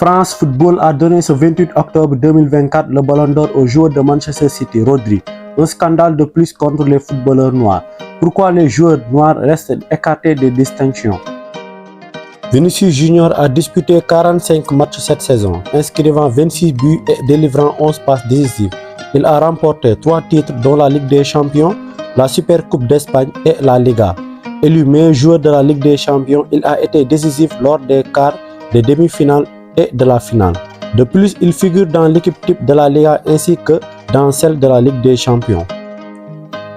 France Football a donné ce 28 octobre 2024 le Ballon d'Or au joueur de Manchester City, Rodri. Un scandale de plus contre les footballeurs noirs. Pourquoi les joueurs noirs restent écartés des distinctions? Vinicius Junior a disputé 45 matchs cette saison, inscrivant 26 buts et délivrant 11 passes décisives. Il a remporté 3 titres dont la Ligue des Champions, la Supercoupe d'Espagne et la Liga. Élu meilleur joueur de la Ligue des Champions, il a été décisif lors des quarts, des demi-finales et de la finale. De plus, il figure dans l'équipe type de la Liga ainsi que dans celle de la Ligue des Champions.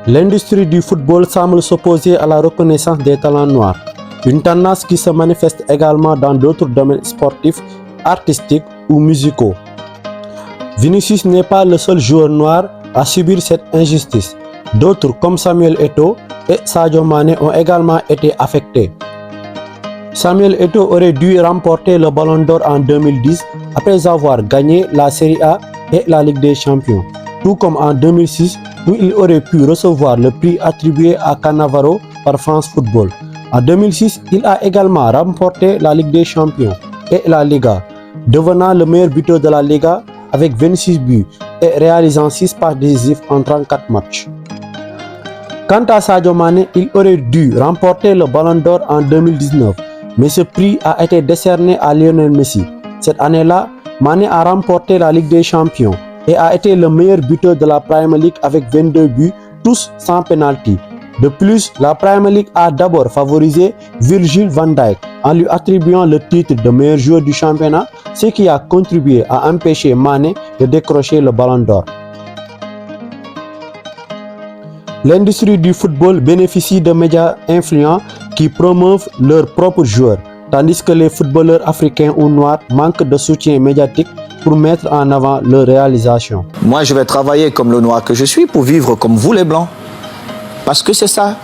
L'industrie du football semble s'opposer à la reconnaissance des talents noirs, une tendance qui se manifeste également dans d'autres domaines sportifs, artistiques ou musicaux. Vinicius n'est pas le seul joueur noir à subir cette injustice. D'autres comme Samuel Eto'o et Sadio Mané ont également été affectés. Samuel Eto'o aurait dû remporter le Ballon d'Or en 2010 après avoir gagné la Serie A et la Ligue des Champions, tout comme en 2006 où il aurait pu recevoir le prix attribué à Cannavaro par France Football. En 2006, il a également remporté la Ligue des Champions et la Liga, devenant le meilleur buteur de la Liga avec 26 buts et réalisant 6 passes décisives en 34 matchs. Quant à Sadio Mané, il aurait dû remporter le Ballon d'Or en 2019, mais ce prix a été décerné à Lionel Messi. Cette année-là, Mané a remporté la Ligue des Champions et a été le meilleur buteur de la Premier League avec 22 buts, tous sans penalty. De plus, la Premier League a d'abord favorisé Virgil van Dijk en lui attribuant le titre de meilleur joueur du championnat, ce qui a contribué à empêcher Mané de décrocher le Ballon d'Or. L'industrie du football bénéficie de médias influents qui promeuvent leurs propres joueurs, tandis que les footballeurs africains ou noirs manquent de soutien médiatique pour mettre en avant leurs réalisations. Moi, je vais travailler comme le noir que je suis pour vivre comme vous les blancs. Parce que c'est ça.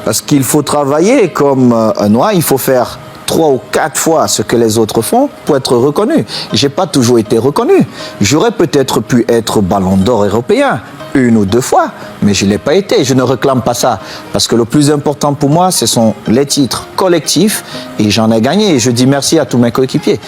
Parce qu'il faut travailler comme un noir, il faut faire 3 ou 4 fois ce que les autres font pour être reconnu. J'ai pas toujours été reconnu. J'aurais peut-être pu être Ballon d'Or européen 1 ou 2 fois, mais je ne l'ai pas été. Je ne réclame pas ça. Parce que le plus important pour moi, ce sont les titres collectifs et j'en ai gagné. Et je dis merci à tous mes coéquipiers.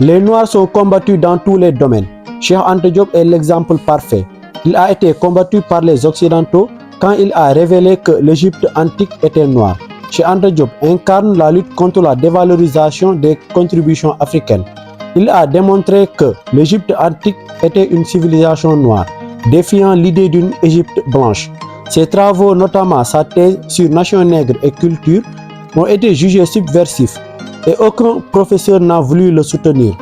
Les Noirs sont combattus dans tous les domaines. Cheikh Anta Diop est l'exemple parfait. Il a été combattu par les Occidentaux quand il a révélé que l'Égypte antique était noire. Cheikh Anta Diop incarne la lutte contre la dévalorisation des contributions africaines. Il a démontré que l'Égypte antique était une civilisation noire, défiant l'idée d'une Égypte blanche. Ses travaux, notamment sa thèse sur nation nègre et culture, ont été jugés subversifs et aucun professeur n'a voulu le soutenir.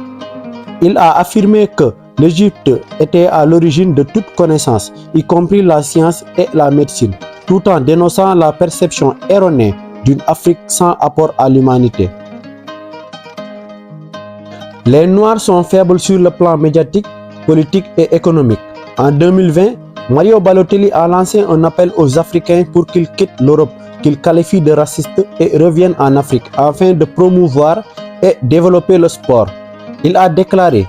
Il a affirmé que l'Égypte était à l'origine de toute connaissance, y compris la science et la médecine, tout en dénonçant la perception erronée d'une Afrique sans apport à l'humanité. Les Noirs sont faibles sur le plan médiatique, politique et économique. En 2020, Mario Balotelli a lancé un appel aux Africains pour qu'ils quittent l'Europe, qu'ils qualifient de racistes et reviennent en Afrique afin de promouvoir et développer le sport. Il a déclaré: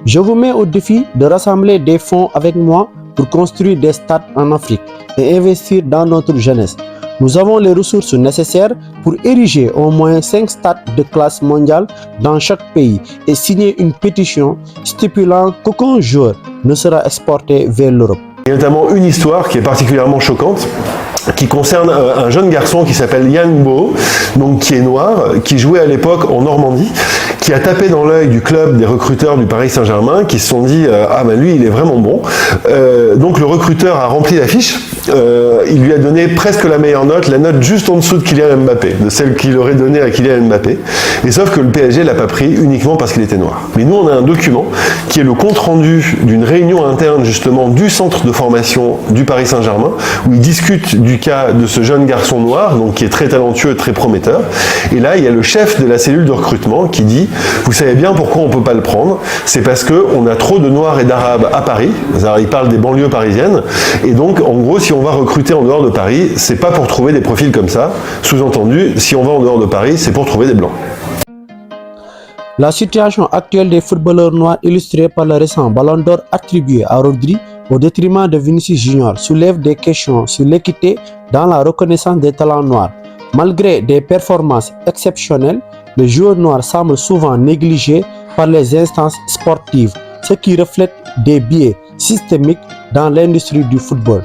je vous mets au défi de rassembler des fonds avec moi pour construire des stades en Afrique et investir dans notre jeunesse. Nous avons les ressources nécessaires pour ériger au moins 5 stades de classe mondiale dans chaque pays et signer une pétition stipulant qu'aucun joueur ne sera exporté vers l'Europe. Il y a notamment une histoire qui est particulièrement choquante, qui concerne un jeune garçon qui s'appelle Yang Bo, donc qui est noir, qui jouait à l'époque en Normandie, qui a tapé dans l'œil du club des recruteurs du Paris Saint-Germain, qui se sont dit ah ben lui il est vraiment bon. Donc le recruteur a rempli la fiche, il lui a donné presque la meilleure note, la note juste en dessous de Kylian Mbappé, de celle qu'il aurait donnée à Kylian Mbappé. Et sauf que le PSG l'a pas pris uniquement parce qu'il était noir. Mais nous on a un document qui est le compte rendu d'une réunion interne justement du centre de formation du Paris Saint-Germain, où ils discutent du cas de ce jeune garçon noir, donc qui est très talentueux, très prometteur. Et là il y a le chef de la cellule de recrutement qui dit: vous savez bien pourquoi on ne peut pas le prendre, c'est parce qu'on a trop de Noirs et d'Arabes à Paris. Alors, il parle des banlieues parisiennes, et donc en gros si on va recruter en dehors de Paris, c'est pas pour trouver des profils comme ça, sous-entendu, si on va en dehors de Paris, c'est pour trouver des blancs. La situation actuelle des footballeurs noirs illustrée par le récent Ballon d'Or attribué à Rodri au détriment de Vinicius Junior soulève des questions sur l'équité dans la reconnaissance des talents noirs. Malgré des performances exceptionnelles, les joueurs noirs semblent souvent négligés par les instances sportives, ce qui reflète des biais systémiques dans l'industrie du football.